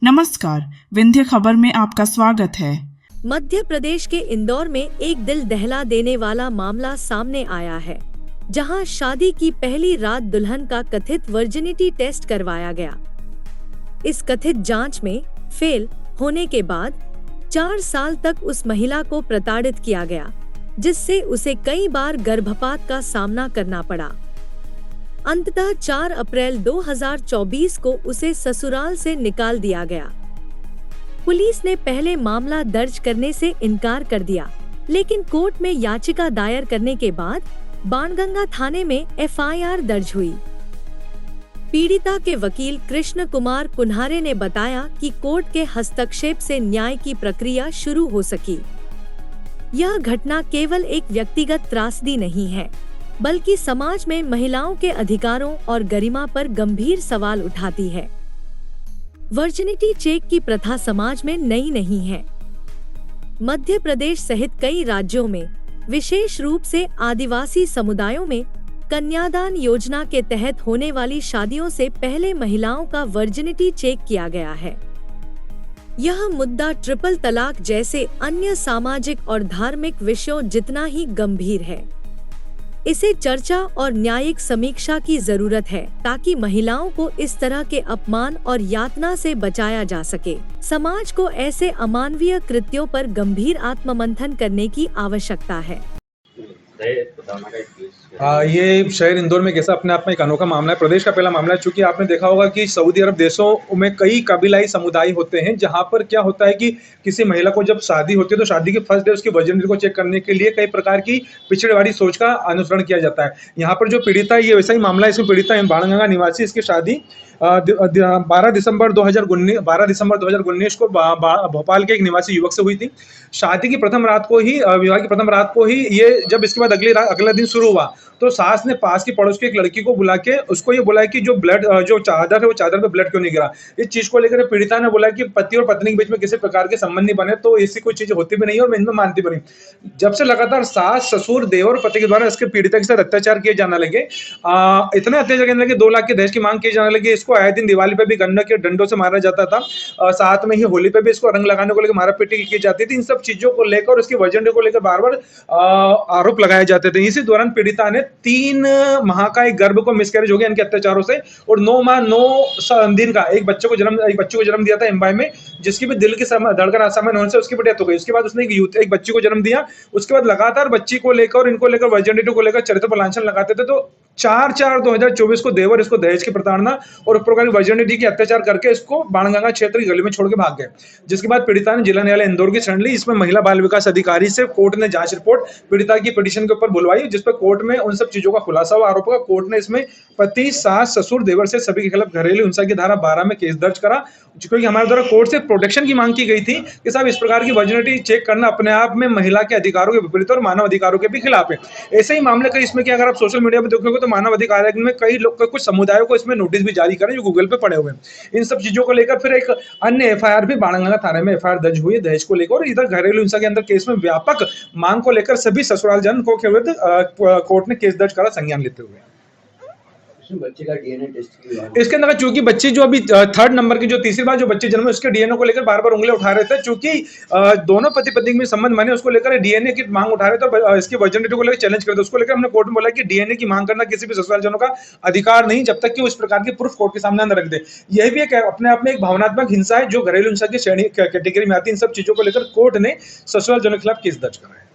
नमस्कार, विंध्य खबर में आपका स्वागत है। मध्य प्रदेश के इंदौर में एक दिल दहला देने वाला मामला सामने आया है, जहां शादी की पहली रात दुल्हन का कथित वर्जिनिटी टेस्ट करवाया गया। इस कथित जांच में फेल होने के बाद 4 साल तक उस महिला को प्रताड़ित किया गया, जिससे उसे कई बार गर्भपात का सामना करना पड़ा। अंततः 4 अप्रैल 2024 को उसे ससुराल से निकाल दिया गया। पुलिस ने पहले मामला दर्ज करने से इनकार कर दिया, लेकिन कोर्ट में याचिका दायर करने के बाद बाणगंगा थाने में एफआईआर दर्ज हुई। पीड़िता के वकील कृष्ण कुमार कुन्हारे ने बताया कि कोर्ट के हस्तक्षेप से न्याय की प्रक्रिया शुरू हो सकी। यह घटना केवल एक व्यक्तिगत त्रासदी नहीं है, बल्कि समाज में महिलाओं के अधिकारों और गरिमा पर गंभीर सवाल उठाती है। वर्जिनिटी चेक की प्रथा समाज में नई नहीं है। मध्य प्रदेश सहित कई राज्यों में, विशेष रूप से आदिवासी समुदायों में, कन्यादान योजना के तहत होने वाली शादियों से पहले महिलाओं का वर्जिनिटी चेक किया गया है। यह मुद्दा ट्रिपल तलाक जैसे अन्य सामाजिक और धार्मिक विषयों जितना ही गंभीर है। इसे चर्चा और न्यायिक समीक्षा की जरूरत है, ताकि महिलाओं को इस तरह के अपमान और यातना से बचाया जा सके। समाज को ऐसे अमानवीय कृत्यों पर गंभीर आत्ममंथन करने की आवश्यकता है। ये शहर इंदौर में कैसा अपने आप में एक अनोखा मामला है। प्रदेश का पहला मामला है, चूंकि आपने देखा होगा कि सऊदी अरब देशों में कई कबीलाई समुदाय होते हैं, जहां पर क्या होता है कि किसी महिला को जब शादी होती है तो शादी के फर्स्ट डे उसकी वर्जिनिटी को चेक करने के लिए कई प्रकार की पिछड़ेवाड़ी सोच का अनुसरण किया जाता है। यहाँ पर जो पीड़िता है, ये वैसा ही मामला है। इसमें पीड़िता है बाणगंगा निवासी। इसकी शादी 12 दिसंबर 2019 को भोपाल के एक निवासी युवक से हुई थी। शादी की प्रथम रात को ही, विवाह की प्रथम रात को ही, ये जब इसके बाद अगला दिन शुरू हुआ तो सास ने पास की पड़ोस की एक लड़की को बुला के उसको ये बोला कि जो चादर है वो चादर पे ब्लड क्यों नहीं गिरा। इस चीज को लेकर पीड़िता ने बोला कि पति और पत्नी के बीच में किसी प्रकार के संबंध नहीं बने तो ऐसी कोई चीज होती भी नहीं है और मैं इनमें मानती भी नहीं। जब से लगातार सास, ससुर, देवर और पति के द्वारा इसके पीड़िता के साथ अत्याचार किए जाने लगे, इतने अत्याचार करने लगे, 2 लाख के दहेज की मांग की जाने लगी। इसको आए दिन दिवाली पे भी गन्ना के डंडों से मारा जाता था, साथ में ही होली पे भी इसको रंग लगाने को लेकर मारा पीटी की जाती थी। इन सब चीजों को लेकर, उसकी वर्जिनिटी को लेकर बार बार आरोप लगाए जाते थे। इसी दौरान पीड़िता ने 3 माह का एक गर्भ को मिसकैरेज हो गया इनके अत्याचारों से, और 9 माह 9 दिन का एक बच्चे को जन्म दिया था एम्बाई में, जिसकी भी दिल की धड़कन असामान्य होने से उसकी भी डेथ हो गई। उसके बाद उसने एक बच्ची को जन्म दिया। उसके बाद लगातार बच्ची को लेकर, इनको लेकर, वर्जिनिटी को लेकर चरित्र पर लांछन लगाते थे। तो 4/4/2024 को देवर इसको दहेज की प्रताड़ना और उपरोक्त वर्जिनिटी की अत्याचार करके इसको बाणगंगा क्षेत्र की गली में छोड़ के भाग गए, जिसके बाद पीड़िता ने जिला न्यायालय इंदौर की शरण ली। इसमें महिला बाल विकास अधिकारी से कोर्ट ने जांच रिपोर्ट पीड़िता की पिटीशन के ऊपर बुलवाई, जिस पर कोर्ट में उन सब चीजों का खुलासा हुआ, आरोप का। कोर्ट ने इसमें पति, सास, ससुर, देवर से सभी के खिलाफ घरेलू हिंसा की धारा 12 में केस दर्ज करा, क्योंकि हमारे द्वारा कोर्ट से प्रोटेक्शन की मांग की गई थी कि साहब इस प्रकार की वर्जिनिटी चेक करना अपने आप में महिला के अधिकारों के विपरीत और मानव अधिकारों के भी खिलाफ है। ऐसे ही मामले कई इसमें कि अगर आप सोशल मीडिया पर देखोगे तो मानव अधिकार आयोग में कई लोग, कुछ समुदायों को इसमें नोटिस भी जारी करें जो गूगल पे पड़े हुए हैं। इन सब चीजों को लेकर फिर एक अन्य एफआईआर भी बाणगंगा थाने में एफआईआर दर्ज हुई है दहेज को लेकर। और इधर घरेलू हिंसा के अंदर केस में व्यापक मांग को लेकर सभी ससुराल जन को कोर्ट ने केस दर्ज करा संज्ञान लेते हुए। बच्चे का डीएनए टेस्ट इसके अंदर चूंकि बच्ची जो अभी 3rd नंबर की, जो तीसरी बार जो बच्चे जन्मे, उसके डीएनए को लेकर बार बार उंगली उठा रहे थे, चूंकि दोनों पति पत्नी में संबंध बने, उसको लेकर डीएनए की मांग उठा रहे थे, तो इसकी वर्जिनिटी को लेकर चैलेंज करते। उसको लेकर हमने कोर्ट में बोला कि डीएनए की मांग करना किसी भी ससुराल जनों का अधिकार नहीं, जब तक कि उस प्रकार की प्रूफ कोर्ट के सामने न रख दे। यह भी एक अपने आप में एक भावनात्मक हिंसा है जो घरेलू हिंसा की श्रेणी कैटेगरी में आती है। इन सब चीजों को लेकर कोर्ट ने ससुराल जनों के खिलाफ केस दर्ज करा है।